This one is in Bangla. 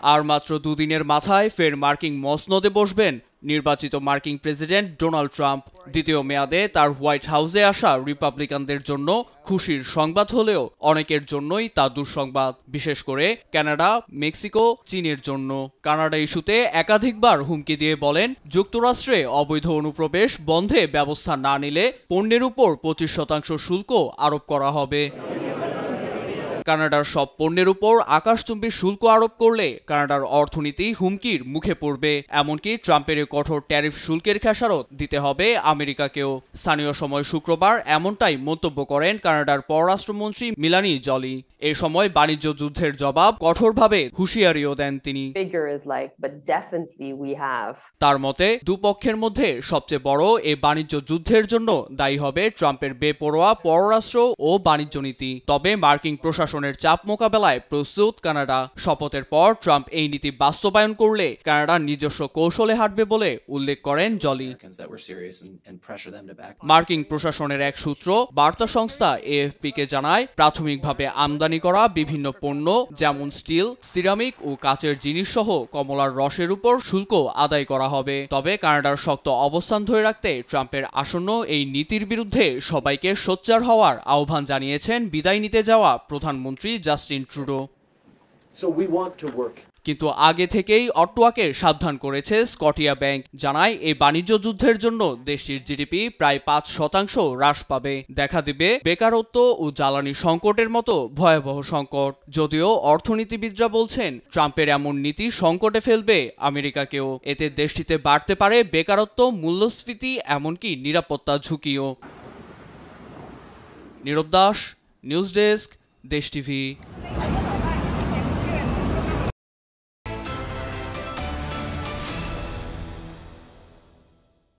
আর মাত্র দুদিনের মাথায় ফের মার্কিন মসনদে বসবেন নির্বাচিত মার্কিন প্রেসিডেন্ট ডোনাল্ড ট্রাম্প। দ্বিতীয় মেয়াদে তার হোয়াইট হাউসে আসা রিপাবলিকানদের জন্য খুশির সংবাদ হলেও অনেকের জন্যই তা দুঃসংবাদ, বিশেষ করে কানাডা, মেক্সিকো, চীনের জন্য। কানাডা ইস্যুতে একাধিকবার হুমকি দিয়ে বলেন, যুক্তরাষ্ট্রে অবৈধ অনুপ্রবেশ বন্ধে ব্যবস্থা না নিলে পণ্যের উপর 25% শুল্ক আরোপ করা হবে। কানাডার সব পণ্যের উপর আকাশচুম্বী শুল্ক আরোপ করলে কানাডার অর্থনীতি হুমকির মুখে পড়বে। এমনকি ট্রাম্পের কঠোর ট্যারিফ শুল্কের খেসারত দিতে হবে আমেরিকাকেও। স্থানীয় সময় শুক্রবার এমনটাই মন্তব্য করেন কানাডার পররাষ্ট্রমন্ত্রী মেলানি জলি। এ সময় বাণিজ্য যুদ্ধের জবাব কঠোরভাবে হুঁশিয়ারিও দেন তিনি। তার মতে দুপক্ষের মধ্যে সবচেয়ে বড় এই বাণিজ্য যুদ্ধের জন্য দায়ী হবে ট্রাম্পের বেপরোয়া পররাষ্ট্র ও বাণিজ্য নীতি। তবে মার্কিন প্রশাসনের চাপ মোকাবেলায় প্রস্তুত কানাডা। শপথের পর ট্রাম্প এই নীতি বাস্তবায়ন করলে কানাডা নিজস্ব কৌশলে হাঁটবে বলে উল্লেখ করেন জলি। মার্কিন প্রশাসনের এক সূত্র বার্তা সংস্থা এএফপি-কে জানায়, প্রাথমিকভাবে আমদানি করা বিভিন্ন পণ্য যেমন স্টিল, সিরামিক ও কাচের জিনিস সহ কমলার রসের উপর শুল্ক আদায় করা হবে। তবে কানাডার শক্ত অবস্থান ধরে রাখতে ট্রাম্পের আসন্ন এই নীতির বিরুদ্ধে সবাইকে সোচ্চার হওয়ার আহ্বান জানিয়েছেন বিদায় নিতে যাওয়া প্রধানমন্ত্রী জাস্টিন ট্রুডো। কিন্তু আগে থেকেই অট্টাওয়াকে সাবধান করেছে স্কটিয়া ব্যাংক। জানায়, এই বাণিজ্য যুদ্ধের জন্য দেশটির জিডিপি প্রায় 5% হ্রাস পাবে। দেখা দিবে বেকারত্ব ও জ্বালানি সংকটের মতো ভয়াবহ সংকট। যদিও অর্থনীতিবিদরা বলছেন, ট্রাম্পের এমন নীতি সংকটে ফেলবে আমেরিকাকেও। এতে দেশটিতে বাড়তে পারে বেকারত্ব, মূল্যস্ফীতি, এমনকি নিরাপত্তা ঝুঁকিও। নীরব দাস, নিউজ ডেস্ক, দেশ টিভি।